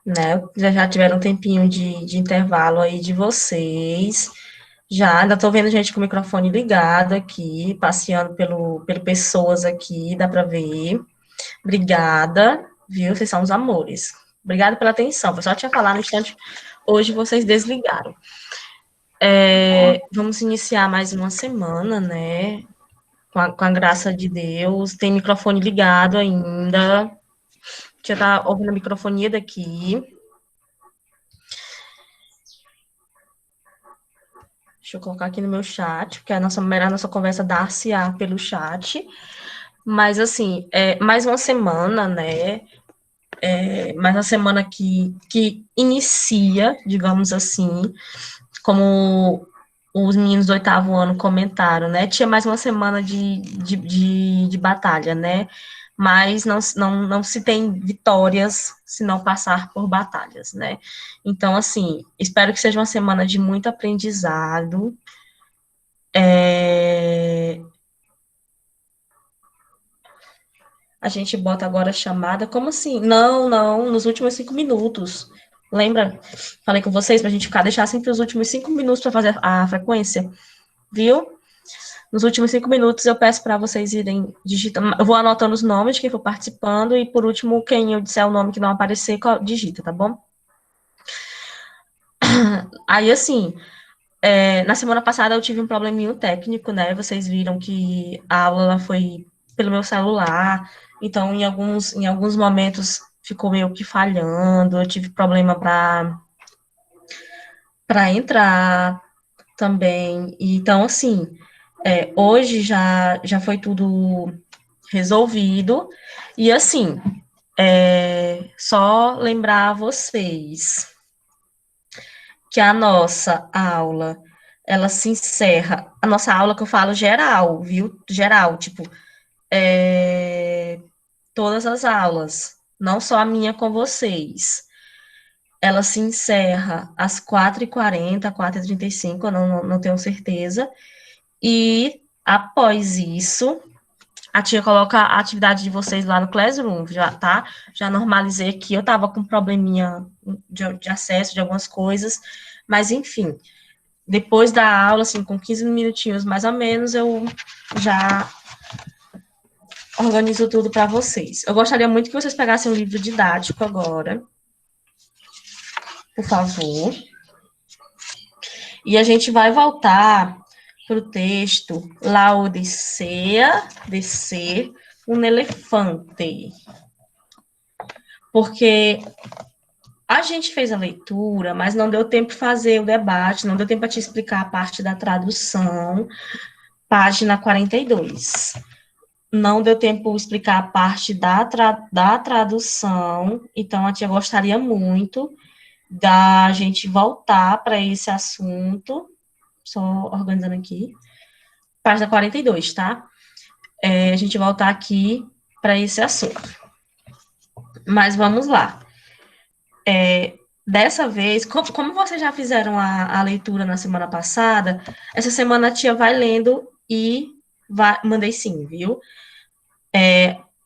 né? Já tiveram um tempinho de intervalo aí de vocês. Já, ainda tô vendo gente com o microfone ligado aqui, passeando pelo pessoas aqui, dá para ver. Obrigada, viu? Vocês são os amores. Obrigada pela atenção. Foi só te falar no instante, hoje vocês desligaram. Vamos iniciar mais uma semana, né? Com a graça de Deus. Tem microfone ligado ainda. Já tá ouvindo a microfonia daqui. Deixa eu colocar aqui no meu chat, porque a nossa conversa dar-se-á pelo chat. Mas, assim, mais uma semana, né? Mais uma semana que inicia, digamos assim, como os meninos do oitavo ano comentaram, né? Tinha mais uma semana de batalha, né? Mas não se tem vitórias se não passar por batalhas, né? Então, assim, espero que seja uma semana de muito aprendizado. A gente bota agora a chamada. Como assim? Não, nos últimos 5 minutos. Lembra? Falei com vocês para a gente ficar, deixar sempre os últimos 5 minutos para fazer a frequência, viu? Nos últimos 5 minutos eu peço para vocês irem digitando. Eu vou anotando os nomes de quem for participando e, por último, quem eu disser o nome que não aparecer, digita, tá bom? Aí, assim, na semana passada eu tive um probleminho técnico, né? Vocês viram que a aula foi pelo meu celular, então em alguns momentos ficou meio que falhando, eu tive problema para entrar também. Então, assim, hoje já foi tudo resolvido. E, assim, só lembrar a vocês que a nossa aula, ela se encerra, a nossa aula que eu falo geral, viu? Geral, tipo, todas as aulas, não só a minha com vocês. Ela se encerra às 4h40, 4h35, eu não tenho certeza. E após isso, a tia coloca a atividade de vocês lá no Classroom, já tá? Já normalizei aqui, eu tava com um probleminha de acesso de algumas coisas, mas enfim, depois da aula, assim, com 15 minutinhos mais ou menos, eu já organizo tudo para vocês. Eu gostaria muito que vocês pegassem um livro didático agora, por favor. E a gente vai voltar para o texto Laodicea descer um elefante. Porque a gente fez a leitura, mas não deu tempo de fazer o debate, não deu tempo para te explicar a parte da tradução, página 42. Não deu tempo de explicar a parte da tradução, então a tia gostaria muito da gente voltar para esse assunto, só organizando aqui, página 42, tá? A gente voltar aqui para esse assunto. Mas vamos lá. Dessa vez, como vocês já fizeram a leitura na semana passada, essa semana a tia vai lendo e mandei sim, viu?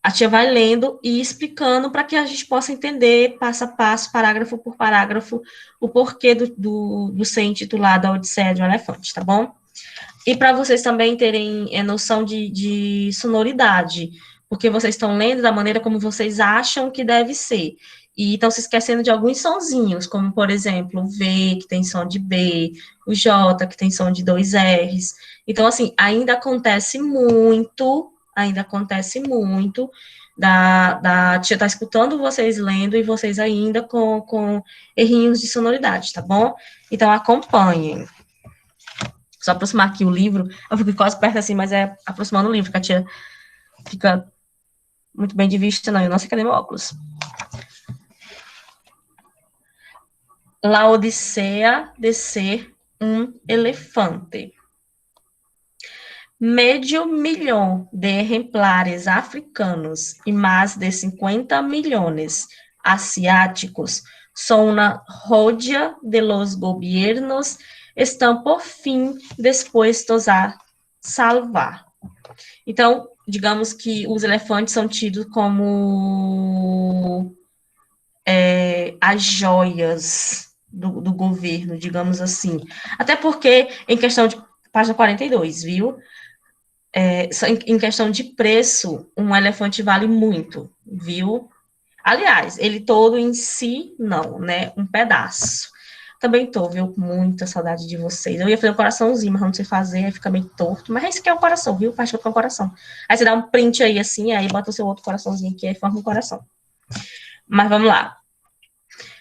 A tia vai lendo e explicando para que a gente possa entender, passo a passo, parágrafo por parágrafo, o porquê do ser intitulado A Odisseia de um Elefante, tá bom? E para vocês também terem noção de sonoridade, porque vocês estão lendo da maneira como vocês acham que deve ser. E estão se esquecendo de alguns sonzinhos, como, por exemplo, o V, que tem som de B, o J, que tem som de dois R's. Então, assim, ainda acontece muito da tia estar escutando vocês lendo e vocês ainda com errinhos de sonoridade, tá bom? Então, acompanhem. Só aproximar aqui o livro, eu fico quase perto assim, mas é aproximando o livro, que a tia fica muito bem de vista, não, eu não sei cadê meu óculos. Laodicea descer um elefante. Medio millón de ejemplares africanos y más de 50 millones asiáticos son una joya de los gobiernos, estão por fim dispostos a salvar. Então, digamos que os elefantes são tidos como as joias do governo, digamos assim. Até porque, em questão de. Página 42, viu? Em questão de preço, um elefante vale muito, viu? Aliás, ele todo em si, não, né? Um pedaço. Também tô, viu? Com muita saudade de vocês. Eu ia fazer um coraçãozinho, mas não sei fazer, aí fica meio torto. Mas esse aqui é o coração, viu? Faz com o coração. Aí você dá um print aí, assim, aí bota o seu outro coraçãozinho aqui, aí forma um coração. Mas vamos lá.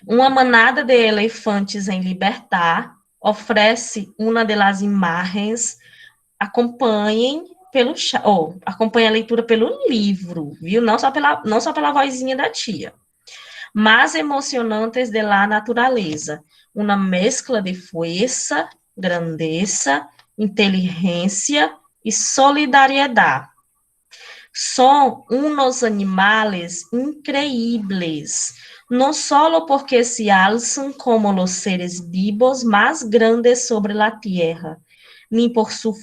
Uma manada de elefantes em libertar oferece uma de las imagens. Acompanhem pelo acompanhe a leitura pelo livro, viu? Não só pela vozinha da tia. Más emocionantes de la naturaleza. Uma mescla de força, grandeza, inteligência e solidariedade. Son unos animales increíbles, no solo porque se alzan como los seres vivos más grandes sobre la tierra, ni por su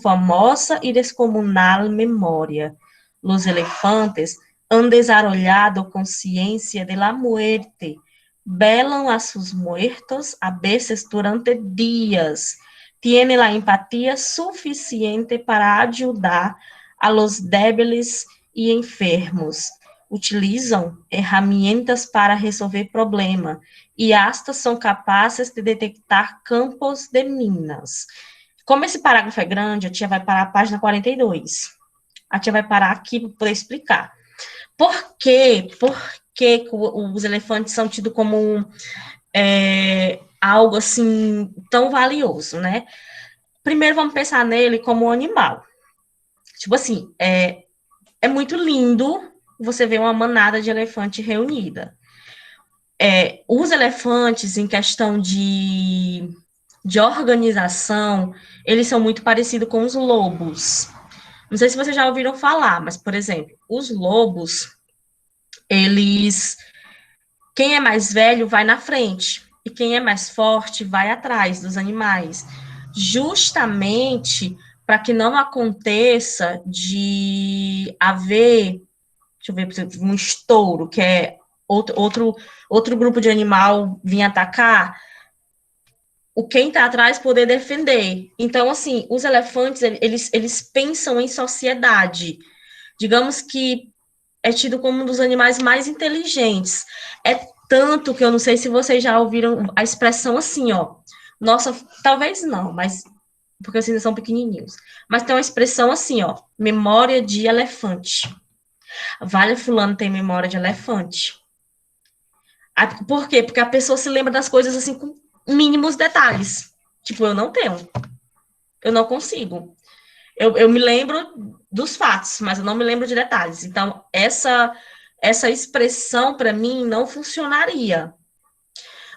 famosa y descomunal memoria. Los elefantes han desarrollado conciencia de la muerte, velan a sus muertos a veces durante días, tienen la empatía suficiente para ayudar a los débiles e enfermos. Utilizam ferramentas para resolver problema e estas são capazes de detectar campos de minas. Como esse parágrafo é grande, a tia vai parar a página 42. A tia vai parar aqui para poder explicar. Por quê? Por que os elefantes são tidos como algo assim tão valioso, né? Primeiro vamos pensar nele como um animal. Tipo assim, é muito lindo você ver uma manada de elefante reunida. Os elefantes, em questão de organização, eles são muito parecidos com os lobos. Não sei se vocês já ouviram falar, mas, por exemplo, os lobos, eles... Quem é mais velho vai na frente, e quem é mais forte vai atrás dos animais. Justamente para que não aconteça de haver, deixa eu ver, por exemplo, um estouro, que é outro grupo de animal vir atacar, o quem está atrás poder defender. Então, assim, os elefantes, eles pensam em sociedade. Digamos que é tido como um dos animais mais inteligentes. É tanto que eu não sei se vocês já ouviram a expressão assim, ó. Nossa, talvez não, mas porque assim, são pequenininhos. Mas tem uma expressão assim, ó, memória de elefante. Vale, fulano tem memória de elefante. Por quê? Porque a pessoa se lembra das coisas assim com mínimos detalhes. Tipo, eu não tenho. Eu não consigo. Eu me lembro dos fatos, mas eu não me lembro de detalhes. Então, essa expressão, para mim, não funcionaria.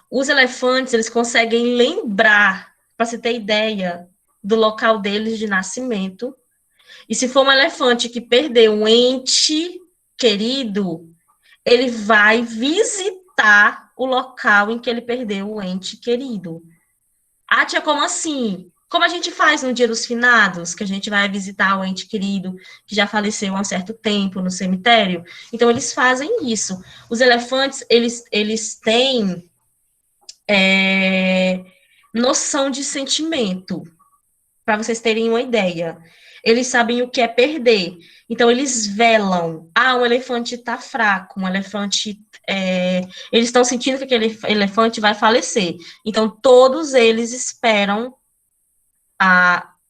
Os elefantes, eles conseguem lembrar, para você ter ideia, do local deles de nascimento. E se for um elefante que perdeu um ente querido, ele vai visitar o local em que ele perdeu o ente querido. Ah, tia, como assim? Como a gente faz no Dia dos Finados, que a gente vai visitar o ente querido que já faleceu há um certo tempo no cemitério? Então, eles fazem isso. Os elefantes, eles têm noção de sentimento, para vocês terem uma ideia. Eles sabem o que é perder. Então, eles velam. Ah, um elefante está fraco, um elefante... eles estão sentindo que aquele elefante vai falecer. Então, todos eles esperam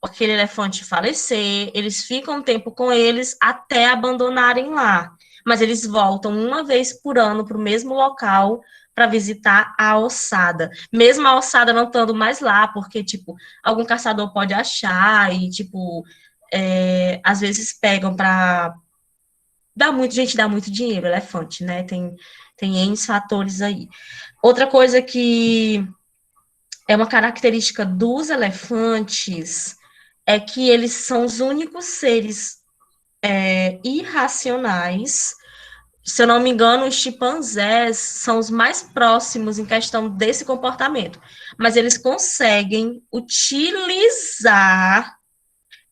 aquele elefante falecer, eles ficam um tempo com eles até abandonarem lá. Mas eles voltam uma vez por ano para o mesmo local para visitar a ossada. Mesmo a ossada não estando mais lá, porque, tipo, algum caçador pode achar e, tipo, às vezes pegam para... Gente dá muito dinheiro, elefante, né? Tem N fatores aí. Outra coisa que é uma característica dos elefantes é que eles são os únicos seres irracionais. Se eu não me engano, os chimpanzés são os mais próximos em questão desse comportamento, mas eles conseguem utilizar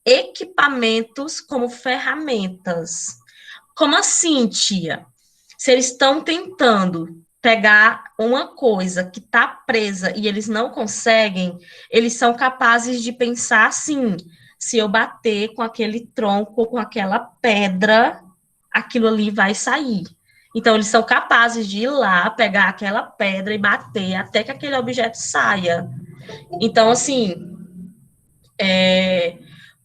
equipamentos como ferramentas. Como assim, tia? Se eles estão tentando pegar uma coisa que está presa e eles não conseguem, eles são capazes de pensar assim: se eu bater com aquele tronco ou com aquela pedra, aquilo ali vai sair. Então, eles são capazes de ir lá, pegar aquela pedra e bater até que aquele objeto saia. Então, assim,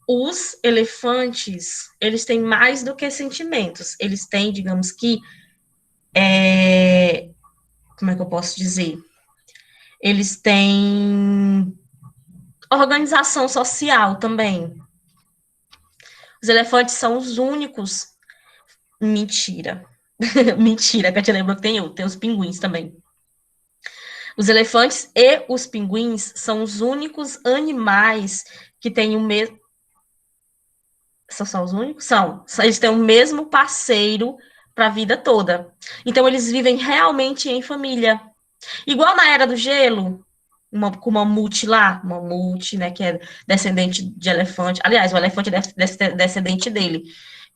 os elefantes, eles têm mais do que sentimentos. Eles têm, digamos que, como é que eu posso dizer? Eles têm organização social também. Os elefantes são os únicos. Mentira. Mentira, que eu te lembro que tem os pinguins também. Os elefantes e os pinguins são os únicos animais que têm o mesmo. São só os únicos? São. Eles têm o mesmo parceiro para a vida toda. Então, eles vivem realmente em família. Igual na Era do Gelo, com o mamute lá, mamute, né, que é descendente de elefante. Aliás, o elefante é descendente dele.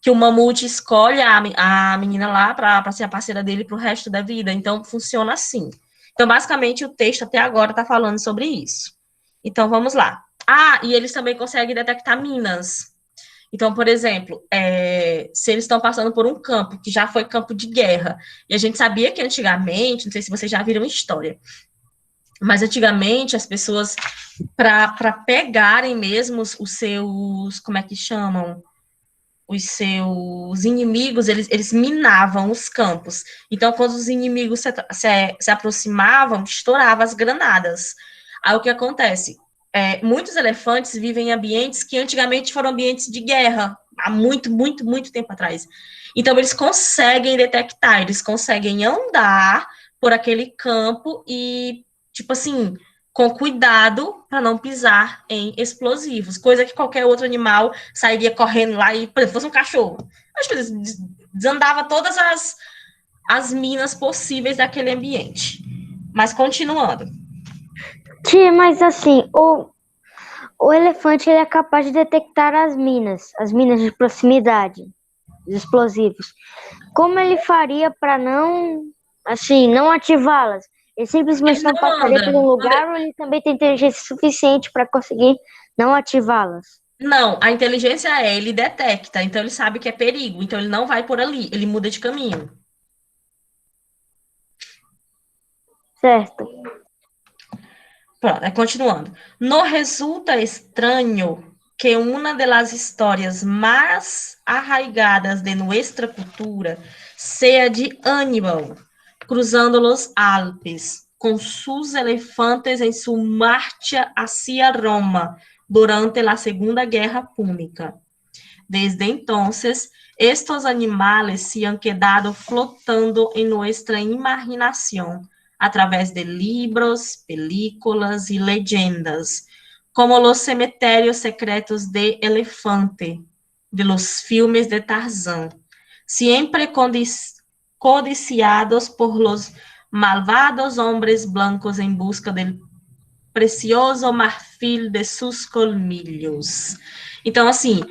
Que o mamute escolhe a menina lá para ser a parceira dele para o resto da vida. Então, funciona assim. Então, basicamente, o texto até agora está falando sobre isso. Então, vamos lá. Ah, e eles também conseguem detectar minas. Então, por exemplo, se eles estão passando por um campo que já foi campo de guerra, e a gente sabia que antigamente, não sei se vocês já viram história, mas antigamente as pessoas, para pegarem mesmo os seus, como é que chamam? Os seus inimigos, eles minavam os campos. Então, quando os inimigos se aproximavam, estouravam as granadas. Aí o que acontece? Muitos elefantes vivem em ambientes que antigamente foram ambientes de guerra, há muito, muito, muito tempo atrás. Então, eles conseguem detectar, eles conseguem andar por aquele campo e, tipo assim, com cuidado para não pisar em explosivos, coisa que qualquer outro animal sairia correndo lá e, por exemplo, fosse um cachorro. Acho que desandava todas as minas possíveis daquele ambiente. Mas continuando. Tia, mas assim, o elefante ele é capaz de detectar as minas de proximidade, os explosivos. Como ele faria para não, assim, não ativá-las? Ele Ele simplesmente não não passaria anda. por um lugar ou ele também tem inteligência suficiente para conseguir não ativá-las? Não, a inteligência ele detecta, então ele sabe que é perigo, então ele não vai por ali, ele muda de caminho. Certo. Pronto, continuando. No resulta estranho que uma das histórias mais arraigadas de nuestra cultura seja de Hannibal, cruzando os Alpes, com seus elefantes em sua marcha hacia Roma durante a Segunda Guerra Púnica. Desde entonces, estos animales se han quedado flotando en nuestra imaginación a través de libros, películas y leyendas, como los cementerios secretos de Elefante, de los filmes de Tarzán, siempre codiciados por los malvados hombres blancos en busca del precioso marfil de sus colmillos. Então, assim,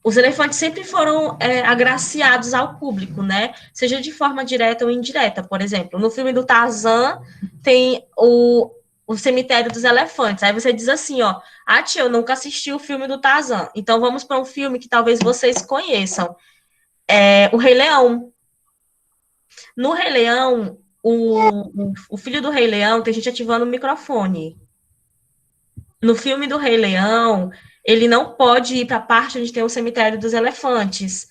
os elefantes sempre foram agraciados ao público, né? Seja de forma direta ou indireta. Por exemplo, no filme do Tarzan tem o Cemitério dos Elefantes. Aí você diz assim, ó, ah, tia, eu nunca assisti o filme do Tarzan. Então vamos para um filme que talvez vocês conheçam. O Rei Leão. No Rei Leão, o filho do Rei Leão tem gente ativando o microfone. No filme do Rei Leão, ele não pode ir para a parte onde tem o cemitério dos elefantes.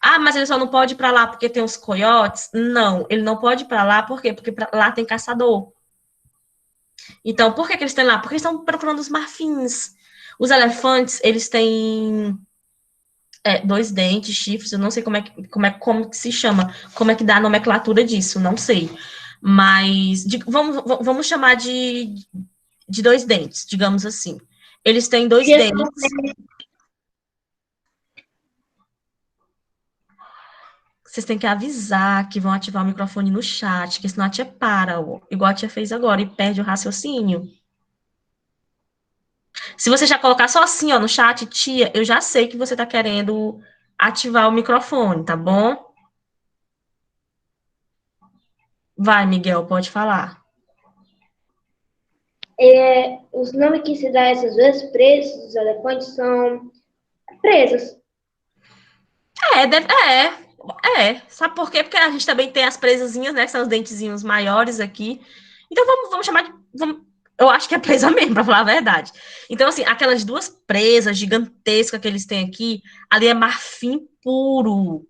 Ah, mas ele só não pode ir para lá porque tem os coiotes? Não, ele não pode ir para lá por quê? Porque lá tem caçador. Então, por que eles estão lá? Porque eles estão procurando os marfins. Os elefantes, eles têm dois dentes, chifres, eu não sei como que se chama, como é que dá a nomenclatura disso, não sei. Mas vamos chamar de dois dentes, digamos assim. Eles têm dois dentes. Vocês têm que avisar que vão ativar o microfone no chat, que senão a tia para, igual a tia fez agora, e perde o raciocínio. Se você já colocar só assim, ó, no chat, tia, eu já sei que você tá querendo ativar o microfone, tá bom? Vai, Miguel, pode falar. Os nomes que se dá a essas duas presas dos elefantes são presas. Sabe por quê? Porque a gente também tem as presazinhas, né? Que são os dentezinhos maiores aqui. Então vamos chamar de. Eu acho que é presa mesmo, pra falar a verdade. Então, assim, aquelas duas presas gigantescas que eles têm aqui, ali é marfim puro.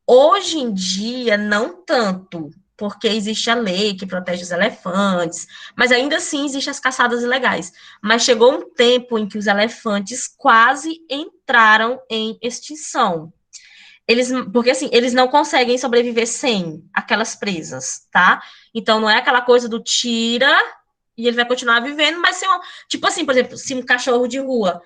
Hoje em dia, não tanto, porque existe a lei que protege os elefantes, mas ainda assim existem as caçadas ilegais. Mas chegou um tempo em que os elefantes quase entraram em extinção. Porque assim, eles não conseguem sobreviver sem aquelas presas, tá? Então não é aquela coisa do tira e ele vai continuar vivendo, mas se tipo assim, por exemplo, se um cachorro de rua,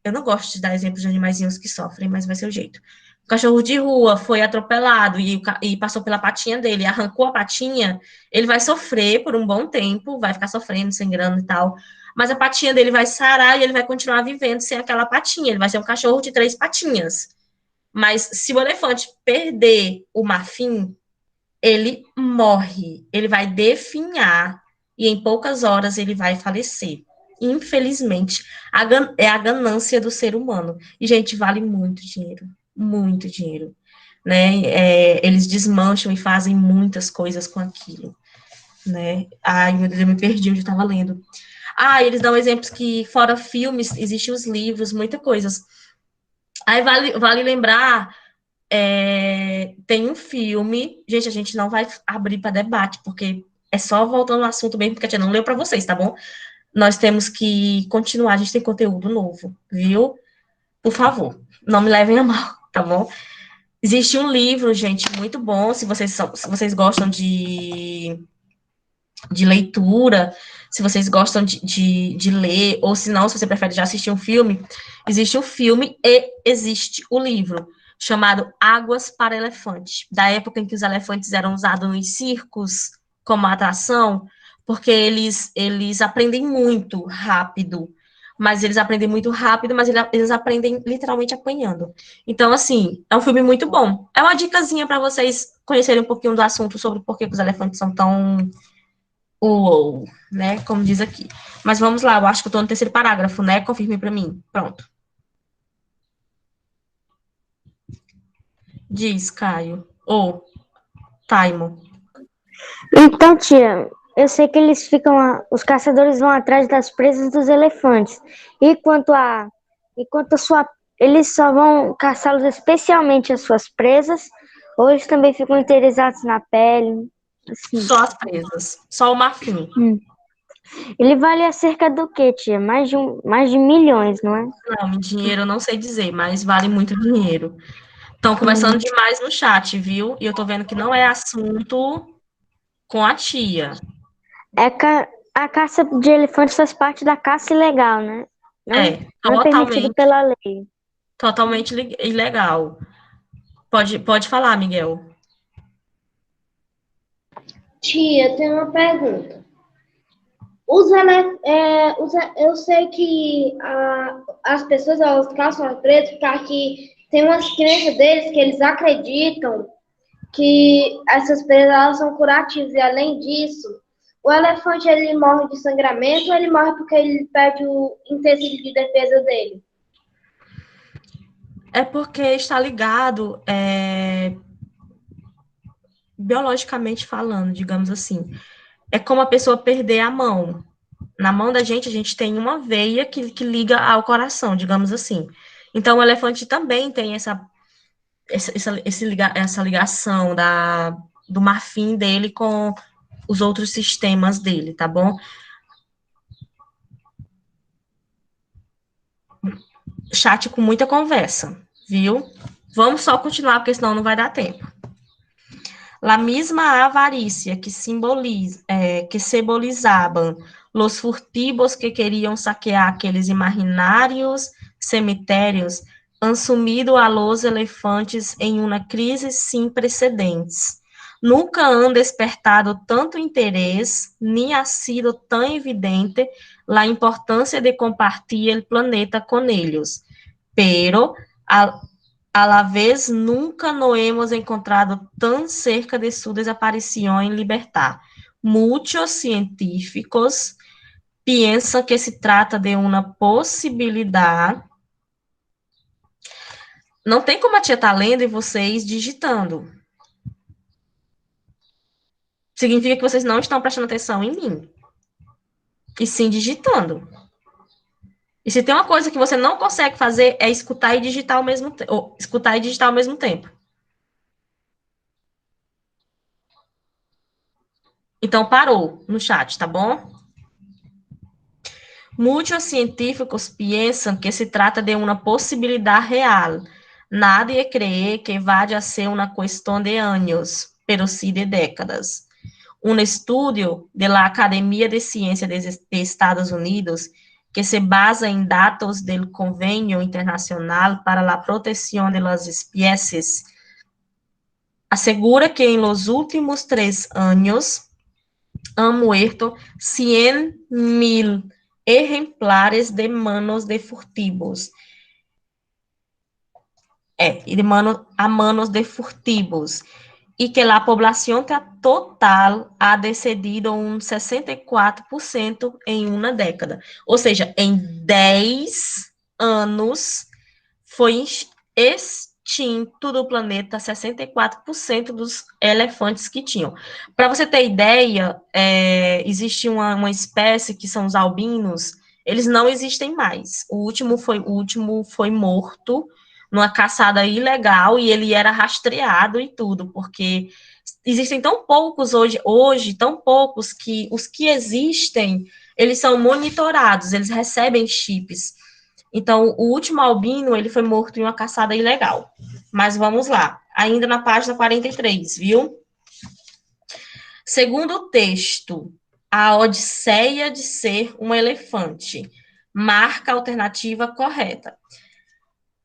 eu não gosto de dar exemplos de animaizinhos que sofrem, mas vai ser o jeito. O cachorro de rua foi atropelado e passou pela patinha dele, arrancou a patinha, ele vai sofrer por um bom tempo, vai ficar sofrendo, sangrando e tal, mas a patinha dele vai sarar e ele vai continuar vivendo sem aquela patinha, ele vai ser um cachorro de 3 patinhas. Mas se o elefante perder o marfim, ele morre, ele vai definhar e em poucas horas ele vai falecer. Infelizmente, é a ganância do ser humano. E, gente, vale muito dinheiro. Né? Eles desmancham e fazem muitas coisas com aquilo. Né? Ai, meu Deus, eu me perdi onde eu estava lendo. Eles dão exemplos que, fora filmes, existem os livros, muitas coisas. Aí vale lembrar tem um filme, gente, a gente não vai abrir para debate, porque é só voltando ao assunto mesmo, porque a tia não leu para vocês, tá bom? Nós temos que continuar, a gente tem conteúdo novo, viu? Por favor, não me levem a mal, tá bom? Existe um livro, gente, muito bom, se vocês gostam de leitura, se vocês gostam de ler, ou se não, se você prefere já assistir um filme, existe um filme e existe o livro, chamado Águas para Elefante, da época em que os elefantes eram usados nos circos como atração, porque eles aprendem muito rápido, mas eles aprendem literalmente apanhando. Então, assim, é um filme muito bom. É uma dicasinha para vocês conhecerem um pouquinho do assunto sobre por que os elefantes são tão ou, né, como diz aqui. Mas vamos lá, eu acho que eu tô no terceiro parágrafo, né? Confirme para mim. Pronto. Diz, Caio. Ou, Taimo. Então, tia, eu sei que eles os caçadores vão atrás das presas dos elefantes. E eles só vão caçá-los especialmente as suas presas, ou eles também ficam interessados na pele, assim. Só as presas. Só o marfim. Ele vale cerca do quê, tia? Mais de milhões, não é? Não, dinheiro eu não sei dizer, mas vale muito dinheiro. Estão conversando demais no chat, viu? E eu tô vendo que não é assunto com a tia. A caça de elefantes faz parte da caça ilegal, né? Não é permitido pela lei. Totalmente ilegal. Pode falar, Miguel. Tia, tem uma pergunta. Eu sei que as pessoas elas caçam as presas porque tem umas crenças deles que eles acreditam que essas presas elas são curativas. E além disso, o elefante ele morre de sangramento ou ele morre porque ele perde o tecido de defesa dele? É porque está ligado biologicamente falando, digamos assim. É como a pessoa perder a mão. Na mão da gente, a gente tem uma veia que liga ao coração, digamos assim. Então, o elefante também tem essa ligação do marfim dele com os outros sistemas dele, tá bom? Chat com muita conversa, viu? Vamos só continuar, porque senão não vai dar tempo. La misma avaricia que simbolizaban los furtivos que queriam saquear aqueles imaginários cemitérios han sumido a los elefantes em uma crise sem precedentes. Nunca han despertado tanto interesse, nem ha sido tão evidente la importância de compartir el planeta con ellos. Pero a la vez nunca no hemos encontrado tan cerca de su desaparición en libertad. Muchos científicos piensan que se trata de uma possibilidade. Não tem como a tia estar lendo e vocês digitando. Significa que vocês não estão prestando atenção em mim. E sim digitando. E se tem uma coisa que você não consegue fazer, é escutar e digitar ao mesmo tempo. Ou escutar e digitar ao mesmo tempo. Então, parou no chat, tá bom? Muitos científicos pensam que se trata de uma possibilidade real. Nadie cree que vaya a ser uma questão de anos, pero sí de décadas. Um estudo de la Academia de Ciencias de Estados Unidos, que se basa em dados do Convênio Internacional para a Proteção de las Especies, assegura que em los últimos 3 anos han muerto 100.000 ejemplares de manos de furtivos. A manos de furtivos. E que a população total ha descendido um 64% em uma década. Ou seja, em 10 anos foi extinto do planeta 64% dos elefantes que tinham. Para você ter ideia, existe uma espécie que são os albinos, eles não existem mais. O último foi morto numa caçada ilegal e ele era rastreado e tudo, porque existem tão poucos hoje tão poucos que os que existem, eles são monitorados, eles recebem chips. Então, o último albino, ele foi morto em uma caçada ilegal. Mas vamos lá, ainda na página 43, viu? Segundo o texto, a odisseia de ser um elefante marca a alternativa correta.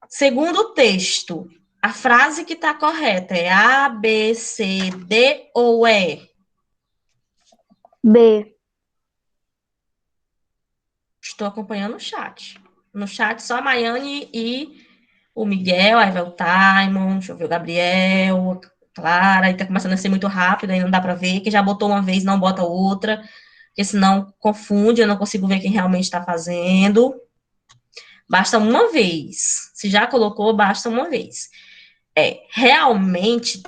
Segundo o texto, a frase que está correta é A, B, C, D ou E? B. Estou acompanhando o chat. No chat, só a Maiane e o Miguel, aí vai o Taimon, deixa eu ver o Gabriel, a Clara, e tá começando a ser muito rápido, aí não dá para ver. Quem já botou uma vez, não bota outra, porque senão confunde, eu não consigo ver quem realmente está fazendo. Basta uma vez. Se já colocou, basta uma vez. Realmente,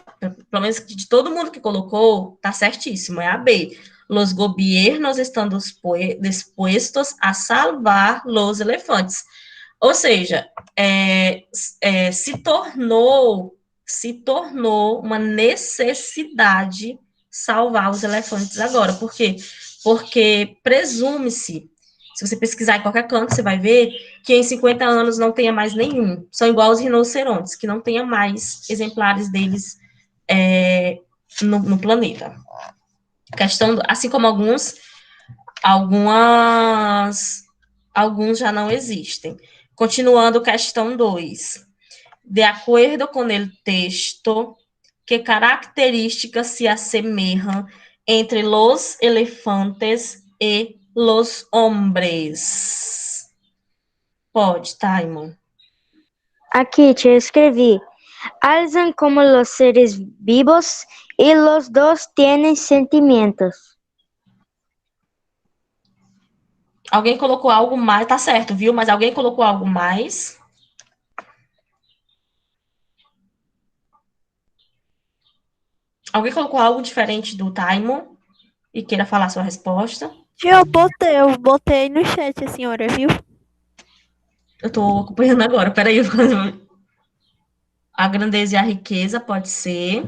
pelo menos de todo mundo que colocou, tá certíssimo, é a B. Los gobiernos estão dispuestos a salvar los elefantes. Ou seja, se tornou uma necessidade salvar os elefantes agora. Por quê? Porque presume-se, se você pesquisar em qualquer canto, você vai ver que em 50 anos não tenha mais nenhum. São igual os rinocerontes, que não tenha mais exemplares deles no planeta. Assim como alguns já não existem. Continuando, questão 2. De acordo com o texto, que características se assemelham entre los elefantes e los hombres? Pode, Taimon. Aqui, tia, eu escrevi. Alzan como los seres vivos y los dos tienen sentimientos. Alguém colocou algo mais? Tá certo, viu? Mas alguém colocou algo mais? Alguém colocou algo diferente do Taimon e queira falar sua resposta? Eu botei no chat, a senhora, viu? Eu tô acompanhando agora, peraí. A grandeza e a riqueza pode ser.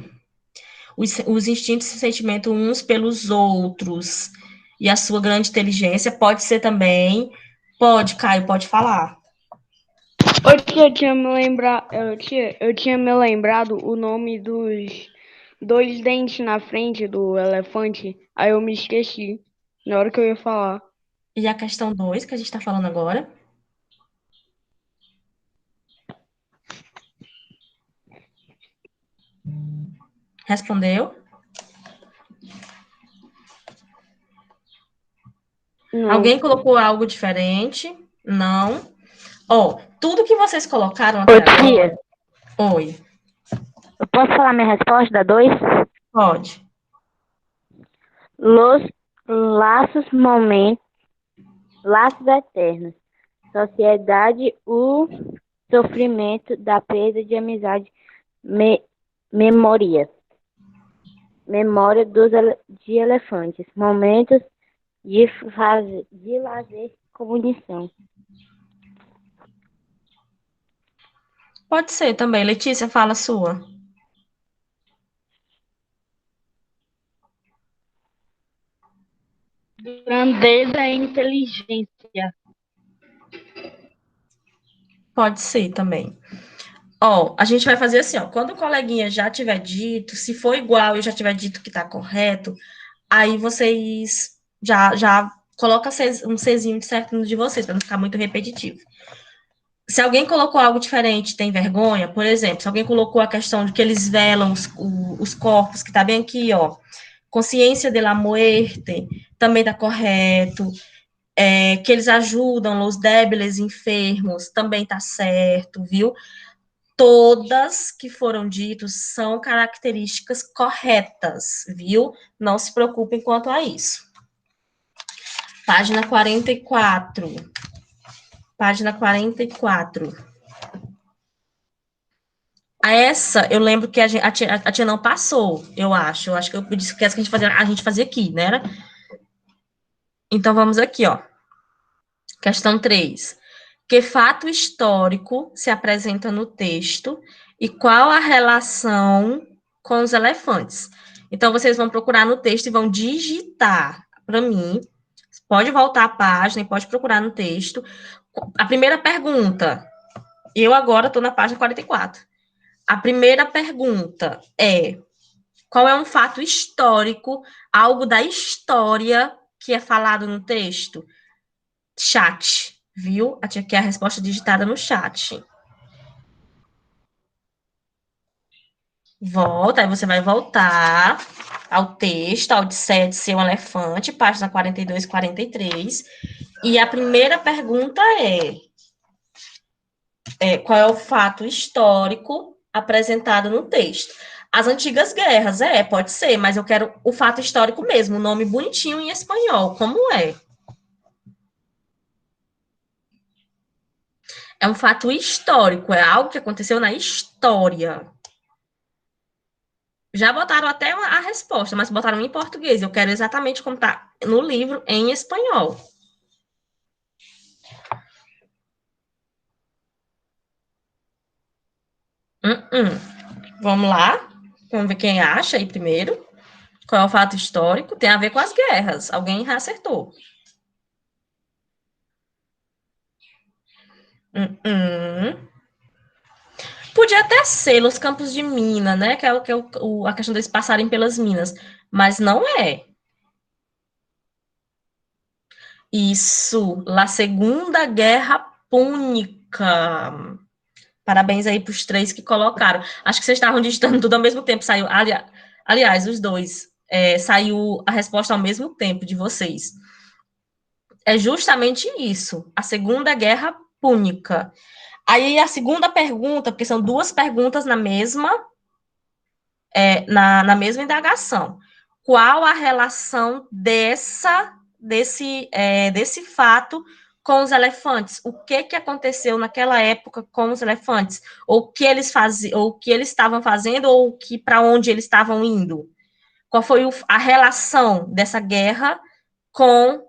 Os instintos e sentimentos uns pelos outros. E a sua grande inteligência pode ser também. Pode, Caio, pode falar. Eu tinha me lembrado o nome dos 2 dentes na frente do elefante, aí eu me esqueci na hora que eu ia falar. E a questão 2, que a gente está falando agora? Respondeu? Não. Alguém colocou algo diferente? Não. Tudo que vocês colocaram Ô, tia, Oi, Eu posso falar minha resposta da 2? pode. Los laços momentos, laços eternos. Sociedade, o sofrimento da perda de amizade, memória. Memória de elefantes. Momentos de lazer, comunicação. Pode ser também. Letícia, fala a sua. Grandeza e inteligência. Pode ser também. Ó, a gente vai fazer assim, ó. Quando o coleguinha já tiver dito, se for igual e eu já tiver dito que tá correto, aí vocês já coloca um Czinho de certo no de vocês, para não ficar muito repetitivo. Se alguém colocou algo diferente, tem vergonha, por exemplo, se alguém colocou a questão de que eles velam os corpos, que tá bem aqui, ó, consciência de la muerte, também tá correto, que eles ajudam os débiles enfermos, também tá certo, viu? Todas que foram ditas são características corretas, viu? Não se preocupem quanto a isso. Página 44. Página 44. Essa, eu lembro que a tia não passou, eu acho. Eu acho que eu disse que essa que a gente fazia aqui, né? Então, vamos aqui, ó. Questão 3. Que fato histórico se apresenta no texto e qual a relação com os elefantes? Então, vocês vão procurar no texto e vão digitar para mim. Pode voltar a página e pode procurar no texto. A primeira pergunta, eu agora estou na página 44. A primeira pergunta é: qual é um fato histórico, algo da história que é falado no texto? Chat, viu? Aqui é a resposta digitada no chat. Volta, aí você vai voltar ao texto, a Odisseia de ser um elefante, página 42 e 43. E a primeira pergunta qual é o fato histórico apresentado no texto? As antigas guerras, pode ser, mas eu quero o fato histórico mesmo, o nome bonitinho em espanhol, como é? É um fato histórico, é algo que aconteceu na história. Já botaram até a resposta, mas botaram em português. Eu quero exatamente como está no livro em espanhol. Vamos lá. Vamos ver quem acha aí primeiro. Qual é o fato histórico? Tem a ver com as guerras. Alguém já acertou. Podia até ser Los Campos de Mina, né? Que é a questão deles passarem pelas minas. Mas não é. Isso. La Segunda Guerra Púnica. Parabéns aí para os 3 que colocaram. Acho que vocês estavam digitando tudo ao mesmo tempo. Saiu, aliás, os 2. Saiu a resposta ao mesmo tempo de vocês. É justamente isso. A Segunda Guerra Púnica. Aí a segunda pergunta, porque são 2 perguntas na mesma, na mesma indagação. Qual a relação desse fato com os elefantes? O que aconteceu naquela época com os elefantes? Ou o que eles faziam, ou o que eles estavam fazendo, ou para onde eles estavam indo? Qual foi a relação dessa guerra com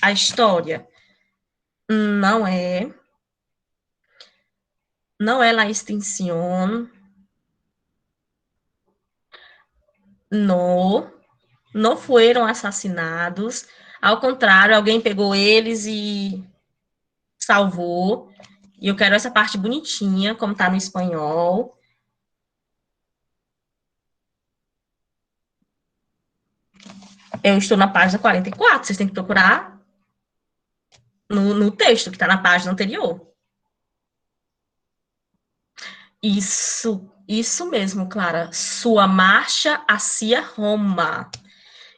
a história? Não é. Não é la extinción. Não foram assassinados. Ao contrário, alguém pegou eles e salvou. E eu quero essa parte bonitinha, como está no espanhol. Eu estou na página 44, vocês têm que procurar no texto que está na página anterior. Isso mesmo, Clara. Sua marcha hacia Roma.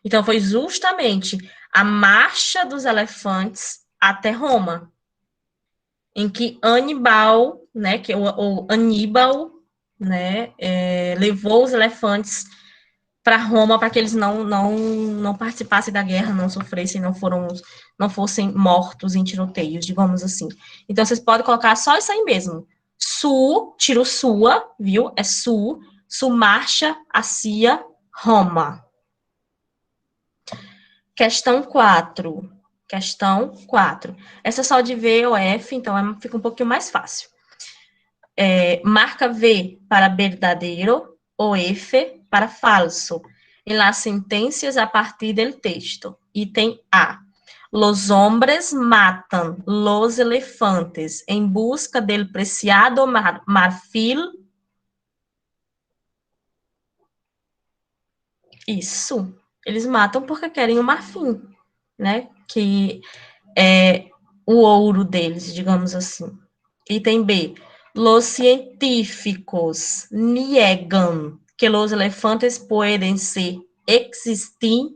Então, foi justamente a marcha dos elefantes até Roma. em que Aníbal, né, que o Aníbal, né, levou os elefantes para Roma para que eles não participassem da guerra, não sofressem, não fossem mortos em tiroteios, digamos assim. Então vocês podem colocar só isso aí mesmo. Tiro sua, viu? É marcha, Acia, Roma. Questão 4. Essa é só de V ou F, então fica um pouquinho mais fácil. Marca V para verdadeiro ou F para falso en las sentencias a partir del texto. Item A. Los hombres matan los elefantes en busca del preciado marfil. Isso. Eles matam porque querem o marfim, né? Que é o ouro deles, digamos assim. Item B. Los científicos niegan que los elefantes pueden ser existir.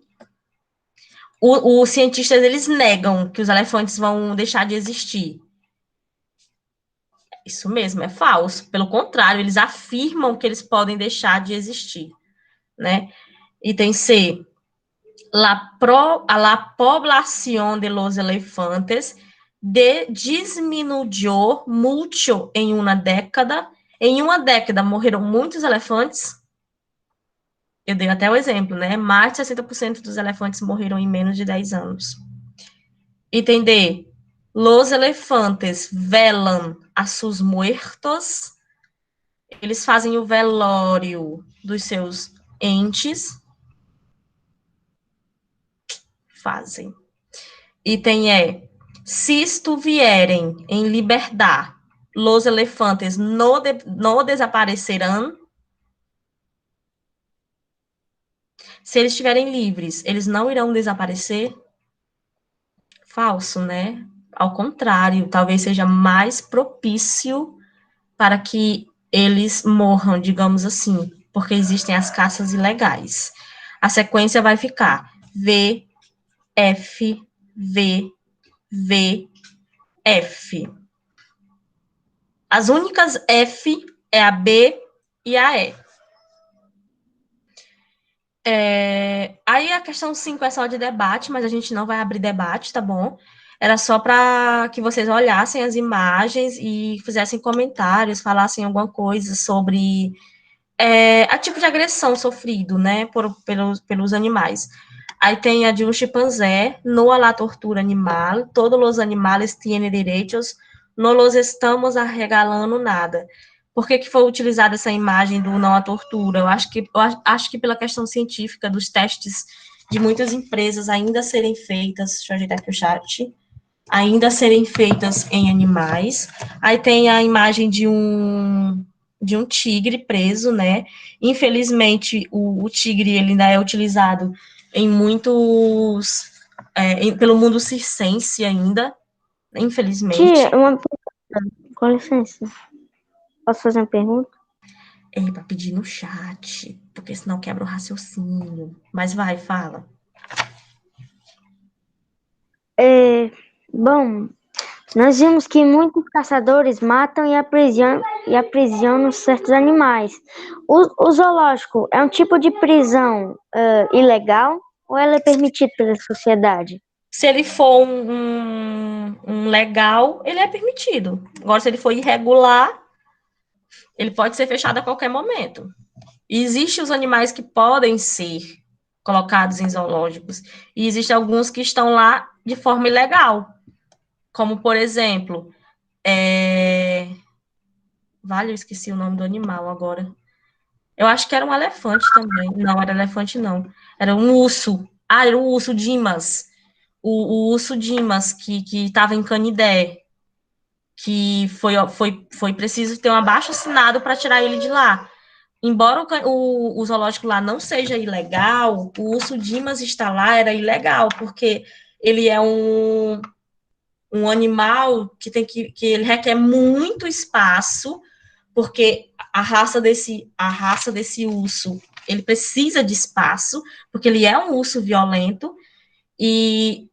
Os cientistas, eles negam que os elefantes vão deixar de existir. Isso mesmo, é falso. Pelo contrário, eles afirmam que eles podem deixar de existir, né? Item C. La población de los elefantes disminuyó mucho em uma década. Em uma década morreram muitos elefantes. Eu dei até o exemplo, né? Mais de 60% dos elefantes morreram em menos de 10 anos. Item D. Los elefantes velan a sus muertos. Eles fazem o velório dos seus entes. Fazem. Item E. Se estuvierem em liberdade, los elefantes no desaparecerão. Se eles estiverem livres, eles não irão desaparecer? Falso, né? Ao contrário, talvez seja mais propício para que eles morram, digamos assim, porque existem as caças ilegais. A sequência vai ficar V, F, V, V, F. As únicas F é a B e a E. Aí a questão 5 é só de debate, mas a gente não vai abrir debate, tá bom? Era só para que vocês olhassem as imagens e fizessem comentários, falassem alguma coisa sobre a tipo de agressão sofrido, né, pelos animais. Aí tem a de um chimpanzé, no a la tortura animal, todos os animais têm direitos, não los estamos arregalando nada. Por que foi utilizada essa imagem do não à tortura? Eu acho que pela questão científica dos testes de muitas empresas ainda serem feitas, deixa eu ajeitar aqui o chat, ainda serem feitas em animais. Aí tem a imagem de um tigre preso, né? Infelizmente, o tigre ele ainda é utilizado em muitos, pelo mundo circense ainda, infelizmente. Tia, com licença. Posso fazer uma pergunta? Para pedir no chat, porque senão quebra o raciocínio. Mas vai, fala. Bom, nós vimos que muitos caçadores matam e aprisionam certos animais. O zoológico é um tipo de prisão ilegal ou ela é permitida pela sociedade? Se ele for um legal, ele é permitido. Agora, se ele for irregular, ele pode ser fechado a qualquer momento. E existem os animais que podem ser colocados em zoológicos. E existem alguns que estão lá de forma ilegal. Como, por exemplo, Vale, eu esqueci o nome do animal agora. Eu acho que era um elefante também. Não, era elefante não. Era um urso. Era o urso Dimas. O urso Dimas, que estava em Canidé. Que foi preciso ter um abaixo-assinado para tirar ele de lá. Embora o zoológico lá não seja ilegal, o urso Dimas estar lá era ilegal, porque ele é um animal que ele requer muito espaço, porque a raça desse urso, ele precisa de espaço, porque ele é um urso violento, e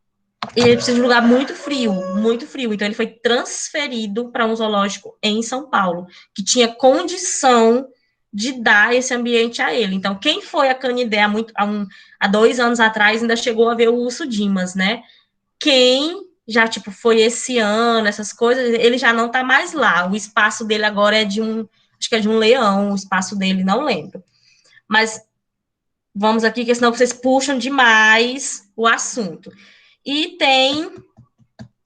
E ele precisa de um lugar muito frio, muito frio. Então, ele foi transferido para um zoológico em São Paulo, que tinha condição de dar esse ambiente a ele. Então, quem foi a Canidé há 2 anos atrás ainda chegou a ver o urso Dimas, né? Quem já, tipo, foi esse ano, essas coisas, ele já não tá mais lá. O espaço dele agora é acho que é de um leão, o espaço dele, não lembro. Mas vamos aqui, que senão vocês puxam demais o assunto. E tem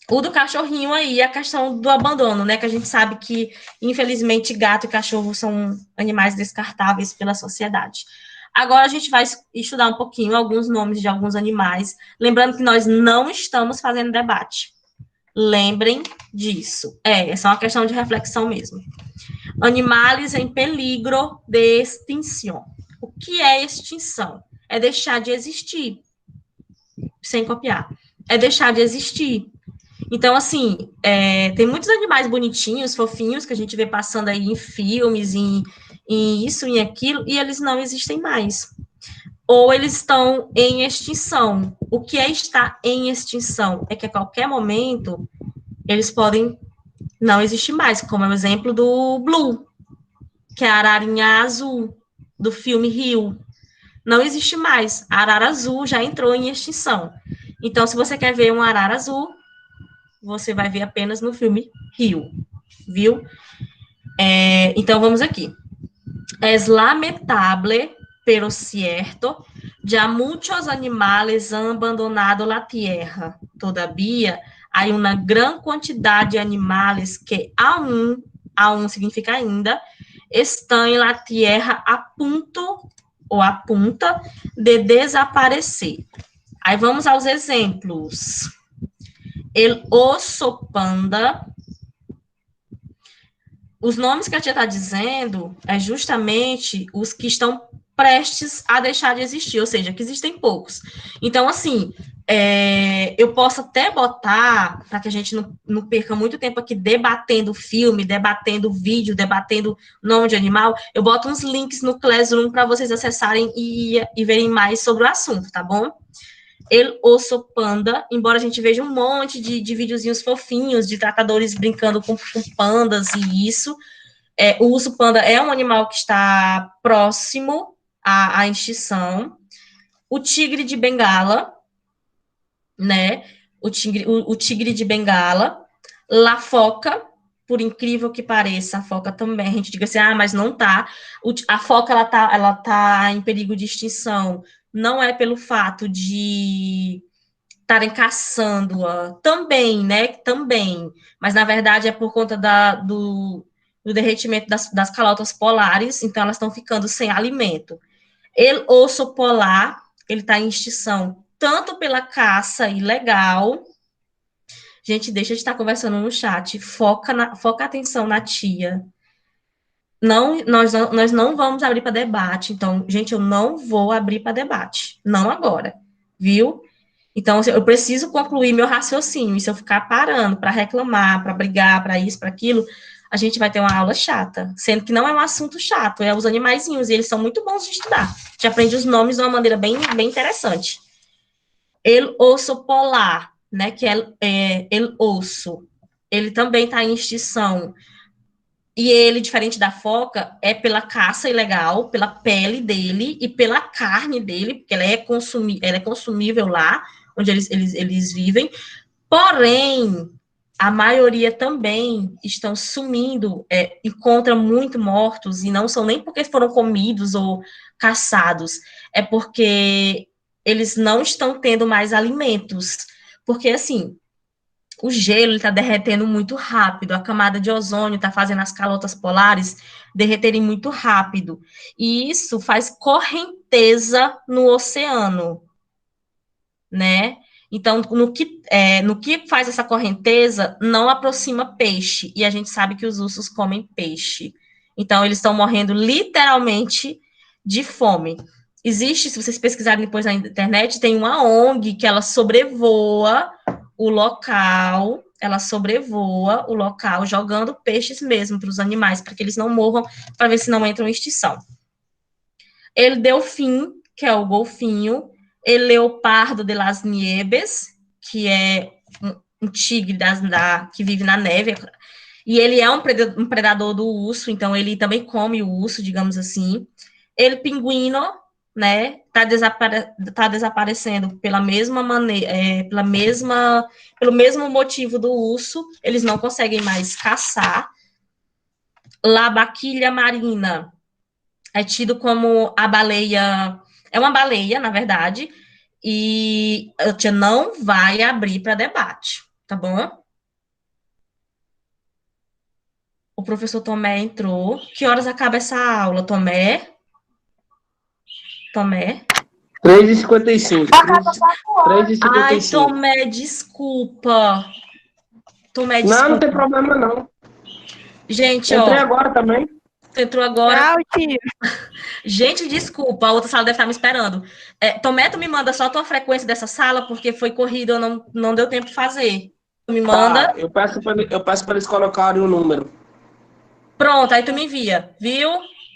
o do cachorrinho aí, a questão do abandono, né? Que a gente sabe que, infelizmente, gato e cachorro são animais descartáveis pela sociedade. Agora a gente vai estudar um pouquinho alguns nomes de alguns animais, lembrando que nós não estamos fazendo debate. Lembrem disso. É só uma questão de reflexão mesmo. Animais em peligro de extinção. O que é extinção? É deixar de existir. Sem copiar. É deixar de existir. Então, assim, tem muitos animais bonitinhos, fofinhos, que a gente vê passando aí em filmes, em isso, em aquilo, e eles não existem mais. Ou eles estão em extinção. O que é estar em extinção? É que a qualquer momento eles podem não existir mais, como é o exemplo do Blue, que é a ararinha azul, do filme Rio. Não existe mais. A arara azul já entrou em extinção. Então, se você quer ver uma arara azul, você vai ver apenas no filme Rio, viu? Então, vamos aqui. Es lamentable, pero cierto, ya muchos animales han abandonado la tierra. Todavía, hay una gran cantidad de animales que aún significa ainda, estão em la tierra a ponto de desaparecer. Aí vamos aos exemplos. El osso panda. Os nomes que a tia está dizendo é justamente os que estão prestes a deixar de existir, ou seja, que existem poucos. Então, assim, eu posso até botar, para que a gente não perca muito tempo aqui debatendo filme, debatendo vídeo, debatendo nome de animal, eu boto uns links no Classroom para vocês acessarem e verem mais sobre o assunto, tá bom? El osso panda, embora a gente veja um monte de videozinhos fofinhos, de tratadores brincando com pandas e isso, o urso panda é um animal que está próximo à extinção. O tigre de Bengala, né? O tigre de Bengala. La foca, por incrível que pareça, a foca também, a gente diga assim, mas não tá. A foca, ela tá em perigo de extinção. Não é pelo fato de estarem caçando-a, também, né? Também. Mas, na verdade, é por conta do derretimento das calotas polares, então elas estão ficando sem alimento. O osso polar, ele está em extinção tanto pela caça ilegal. Gente, deixa de estar conversando no chat, foca a atenção na tia. Nós não vamos abrir para debate, então, gente, eu não vou abrir para debate, não agora, viu? Então, eu preciso concluir meu raciocínio, e se eu ficar parando para reclamar, para brigar, para isso, para aquilo, a gente vai ter uma aula chata, sendo que não é um assunto chato, é os animaizinhos, e eles são muito bons de estudar. A gente aprende os nomes de uma maneira bem, bem interessante. El osso polar, né, que é el osso, ele também está em extinção. E ele, diferente da foca, é pela caça ilegal, pela pele dele e pela carne dele, porque ela é consumível lá, onde eles vivem. Porém, a maioria também estão sumindo, encontra muito mortos, e não são nem porque foram comidos ou caçados, é porque eles não estão tendo mais alimentos. Porque, assim, o gelo está derretendo muito rápido, a camada de ozônio está fazendo as calotas polares derreterem muito rápido, e isso faz correnteza no oceano, né? Então, no que faz essa correnteza, não aproxima peixe, e a gente sabe que os ursos comem peixe. Então, eles estão morrendo literalmente de fome. Existe, se vocês pesquisarem depois na internet, tem uma ONG que ela sobrevoa o local, jogando peixes mesmo para os animais, para que eles não morram, para ver se não entram em extinção. El delfim, que é o golfinho, el leopardo de las nieves, que é um tigre que vive na neve, e ele é um predador do urso, então ele também come o urso, digamos assim. Ele, pinguino, né, tá desaparecendo pela mesma maneira, pelo mesmo motivo do urso, eles não conseguem mais caçar. Labaquilha marina é tido como a baleia, é uma baleia, na verdade, e a tia não vai abrir para debate, tá bom? O professor Tomé entrou. Que horas acaba essa aula, Tomé? Tomé? 3h55. 3h55. Ai, Tomé, desculpa. Tomé, desculpa. Não tem problema, não. Gente, Entrei ó. agora também. Tu entrou agora. Tchau, tio. Gente, desculpa, a outra sala deve estar me esperando. Tomé, tu me manda só a tua frequência dessa sala, porque foi corrida, não deu tempo de fazer. Tu me manda. Tá, eu peço para eles colocarem o número. Pronto, aí tu me envia, viu?